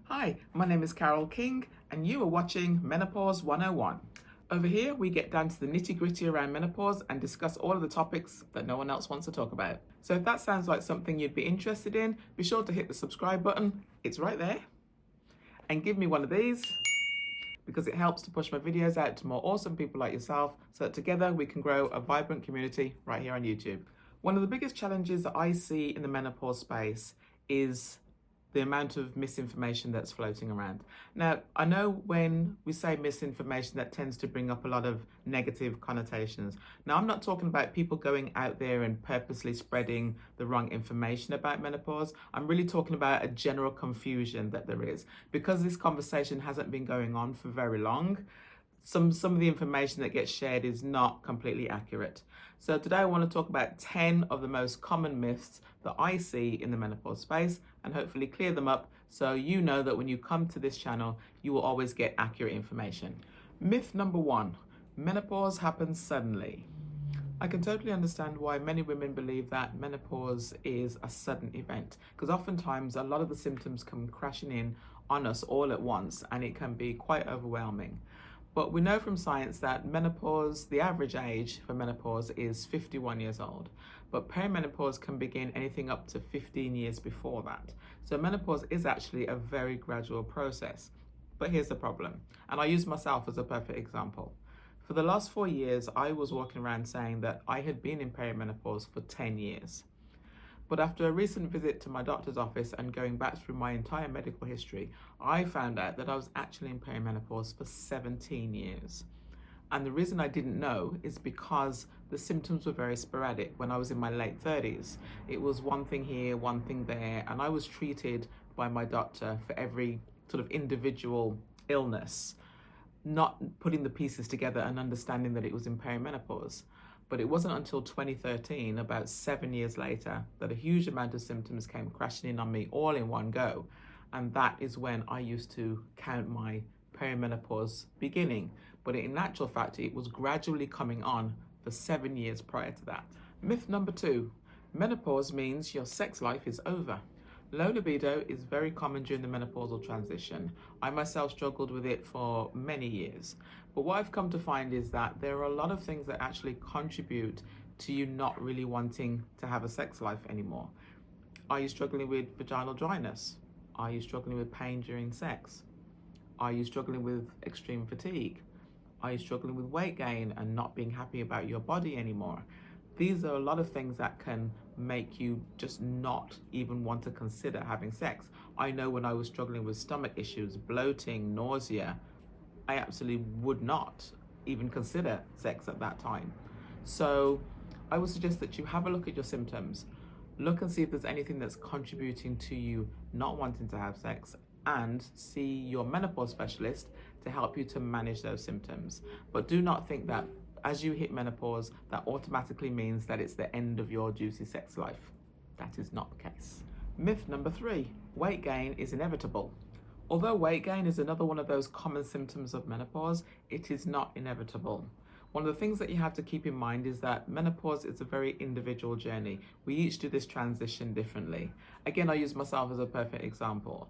Hi, my name is Carol King, and you are watching Menopause 101. Over here, we get down to the nitty gritty around menopause and discuss all of the topics that no one else wants to talk about. So, if that sounds like something you'd be interested in, be sure to hit the subscribe button, it's right there, and give me one of these because it helps to push my videos out to more awesome people like yourself so that together we can grow a vibrant community right here on YouTube. One of the biggest challenges that I see in the menopause space is the amount of misinformation that's floating around. Now, I know when we say misinformation, that tends to bring up a lot of negative connotations. Now, I'm not talking about people going out there and purposely spreading the wrong information about menopause. I'm really talking about a general confusion that there is. Because this conversation hasn't been going on for very long, some of the information that gets shared is not completely accurate. So today I want to talk about 10 of the most common myths that I see in the menopause space and hopefully clear them up so you know that when you come to this channel, you will always get accurate information. Myth number 1, menopause happens suddenly. I can totally understand why many women believe that menopause is a sudden event, because oftentimes a lot of the symptoms come crashing in on us all at once and it can be quite overwhelming. But we know from science that menopause, the average age for menopause is 51 years old. But perimenopause can begin anything up to 15 years before that. So menopause is actually a very gradual process. But here's the problem, and I use myself as a perfect example. For the last 4 years, I was walking around saying that I had been in perimenopause for 10 years. But after a recent visit to my doctor's office and going back through my entire medical history, I found out that I was actually in perimenopause for 17 years. And the reason I didn't know is because the symptoms were very sporadic. When I was in my late 30s, it was one thing here, one thing there, and I was treated by my doctor for every sort of individual illness, not putting the pieces together and understanding that it was in perimenopause. But it wasn't until 2013, about 7 years later, that a huge amount of symptoms came crashing in on me all in one go. And that is when I used to count my perimenopause beginning. But in actual fact, it was gradually coming on for 7 years prior to that. Myth number 2, menopause means your sex life is over. Low libido is very common during the menopausal transition. I myself struggled with it for many years. But what I've come to find is that there are a lot of things that actually contribute to you not really wanting to have a sex life anymore. Are you struggling with vaginal dryness? Are you struggling with pain during sex? Are you struggling with extreme fatigue? Are you struggling with weight gain and not being happy about your body anymore? These are a lot of things that can make you just not even want to consider having sex. I know when I was struggling with stomach issues, bloating, nausea, I absolutely would not even consider sex at that time. So I would suggest that you have a look at your symptoms. Look and see if there's anything that's contributing to you not wanting to have sex, and see your menopause specialist to help you to manage those symptoms. But do not think that as you hit menopause, that automatically means that it's the end of your juicy sex life. That is not the case. Myth number 3, weight gain is inevitable. Although weight gain is another one of those common symptoms of menopause, it is not inevitable. One of the things that you have to keep in mind is that menopause is a very individual journey. We each do this transition differently. Again, I use myself as a perfect example.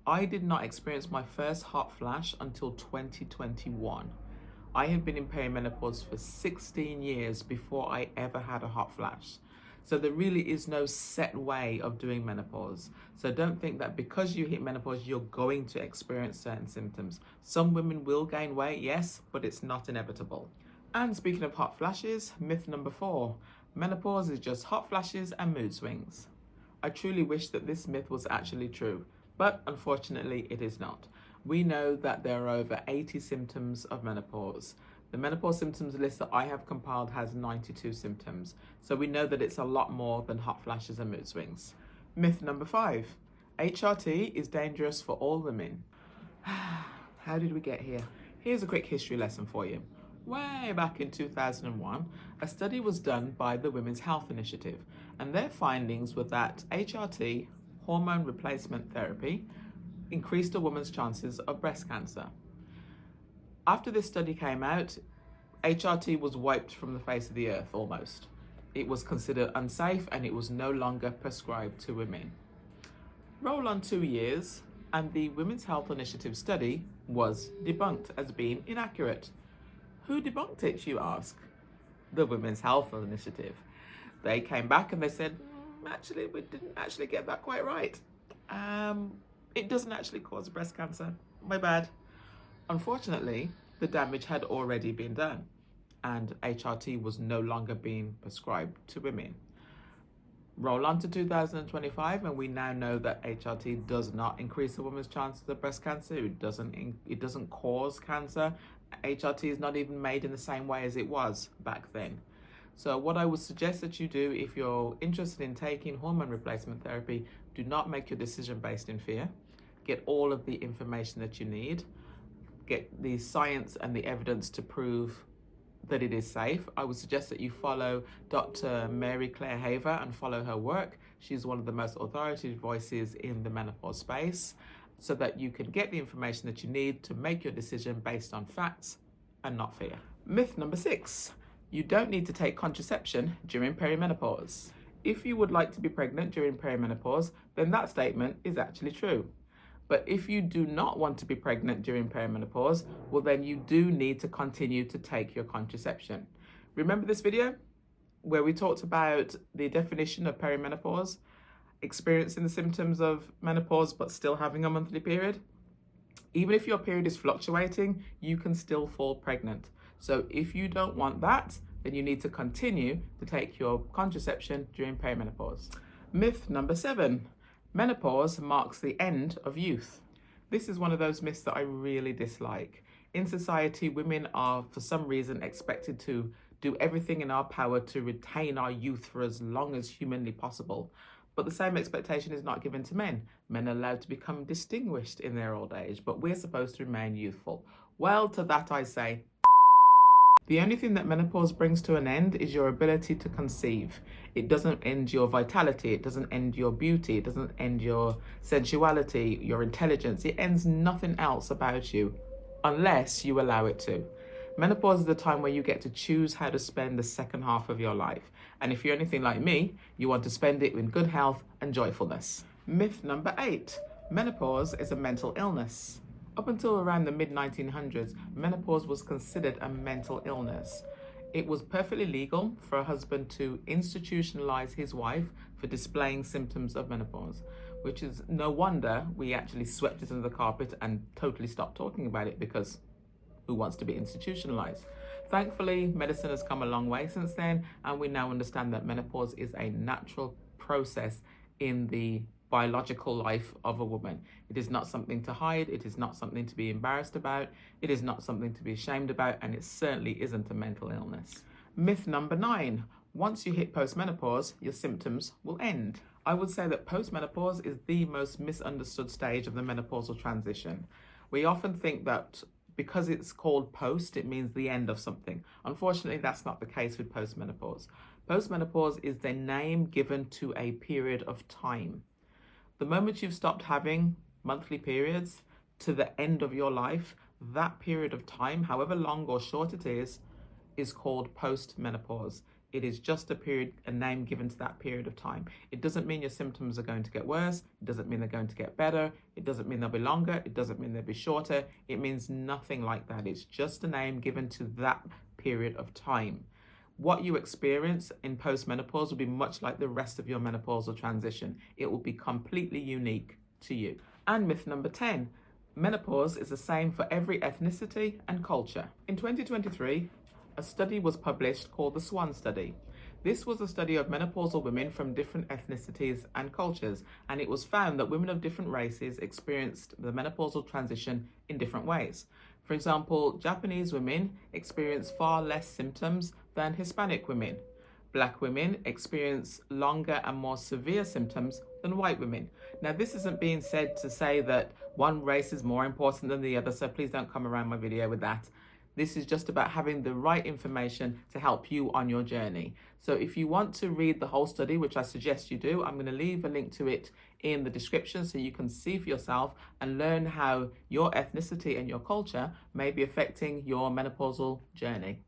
I did not experience my first hot flash until 2021. I had been in perimenopause for 16 years before I ever had a hot flash. So there really is no set way of doing menopause. So don't think that because you hit menopause, you're going to experience certain symptoms. Some women will gain weight, yes, but it's not inevitable. And speaking of hot flashes, myth number 4, menopause is just hot flashes and mood swings. I truly wish that this myth was actually true, but unfortunately it is not. We know that there are over 80 symptoms of menopause. The menopause symptoms list that I have compiled has 92 symptoms. So we know that it's a lot more than hot flashes and mood swings. Myth number 5, HRT is dangerous for all women. How did we get here? Here's a quick history lesson for you. Way back in 2001, a study was done by the Women's Health Initiative, and their findings were that HRT, hormone replacement therapy, increased a woman's chances of breast cancer. After this study came out, HRT was wiped from the face of the earth almost. It was considered unsafe and it was no longer prescribed to women. Roll on 2 years, and the Women's Health Initiative study was debunked as being inaccurate. Who debunked it, you ask? The Women's Health Initiative. They came back and they said, actually, we didn't actually get that quite right. It doesn't actually cause breast cancer. My bad. Unfortunately, the damage had already been done, and HRT was no longer being prescribed to women. Roll on to 2025, and we now know that HRT does not increase a woman's chances of breast cancer. It doesn't cause cancer. HRT is not even made in the same way as it was back then. So what I would suggest that you do, if you're interested in taking hormone replacement therapy, do not make your decision based in fear. Get all of the information that you need. Get the science and the evidence to prove that it is safe. I would suggest that you follow Dr. Mary Claire Haver and follow her work. She's one of the most authoritative voices in the menopause space, so that you can get the information that you need to make your decision based on facts and not fear. Myth number 6, you don't need to take contraception during perimenopause. If you would like to be pregnant during perimenopause, then that statement is actually true. But if you do not want to be pregnant during perimenopause, well, then you do need to continue to take your contraception. Remember this video where we talked about the definition of perimenopause, experiencing the symptoms of menopause but still having a monthly period? Even if your period is fluctuating, you can still fall pregnant. So if you don't want that, then you need to continue to take your contraception during perimenopause. Myth number 7. Menopause marks the end of youth. This is one of those myths that I really dislike. In society, women are, for some reason, expected to do everything in our power to retain our youth for as long as humanly possible. But the same expectation is not given to men. Men are allowed to become distinguished in their old age, but we're supposed to remain youthful. Well, to that I say, the only thing that menopause brings to an end is your ability to conceive. It doesn't end your vitality, it doesn't end your beauty, it doesn't end your sensuality, your intelligence. It ends nothing else about you unless you allow it to. Menopause is the time where you get to choose how to spend the second half of your life. And if you're anything like me, you want to spend it with good health and joyfulness. Myth number 8, menopause is a mental illness. Up until around the mid-1900s, menopause was considered a mental illness. It was perfectly legal for a husband to institutionalize his wife for displaying symptoms of menopause, which is no wonder we actually swept it under the carpet and totally stopped talking about it, because who wants to be institutionalized? Thankfully, medicine has come a long way since then, and we now understand that menopause is a natural process in the biological life of a woman. It is not something to hide, it is not something to be embarrassed about, it is not something to be ashamed about, and it certainly isn't a mental illness. Myth number 9, once you hit postmenopause, your symptoms will end. I would say that postmenopause is the most misunderstood stage of the menopausal transition. We often think that because it's called post, it means the end of something. Unfortunately, that's not the case with postmenopause. Postmenopause is the name given to a period of time. The moment you've stopped having monthly periods to the end of your life, that period of time, however long or short it is called postmenopause. It is just a name given to that period of time. It doesn't mean your symptoms are going to get worse. It doesn't mean they're going to get better. It doesn't mean they'll be longer. It doesn't mean they'll be shorter. It means nothing like that. It's just a name given to that period of time. What you experience in postmenopause will be much like the rest of your menopausal transition. It will be completely unique to you. And myth number 10, menopause is the same for every ethnicity and culture. In 2023, a study was published called the Swan Study. This was a study of menopausal women from different ethnicities and cultures, and it was found that women of different races experienced the menopausal transition in different ways. For example, Japanese women experience far less symptoms than Hispanic women. Black women experience longer and more severe symptoms than white women. Now, this isn't being said to say that one race is more important than the other, so please don't come around my video with that. This is just about having the right information to help you on your journey. So if you want to read the whole study, which I suggest you do, I'm going to leave a link to it in the description so you can see for yourself and learn how your ethnicity and your culture may be affecting your menopausal journey.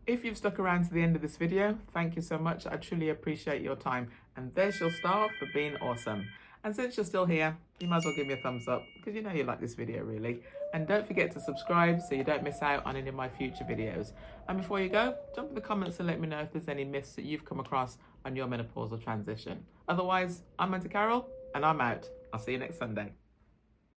If you've stuck around to the end of this video, thank you so much. I truly appreciate your time. And there's your star for being awesome. And since you're still here, you might as well give me a thumbs up because you know you like this video really. And don't forget to subscribe so you don't miss out on any of my future videos. And before you go, jump in the comments and let me know if there's any myths that you've come across on your menopausal transition. Otherwise, I'm Mentor Carol and I'm out. I'll see you next Sunday.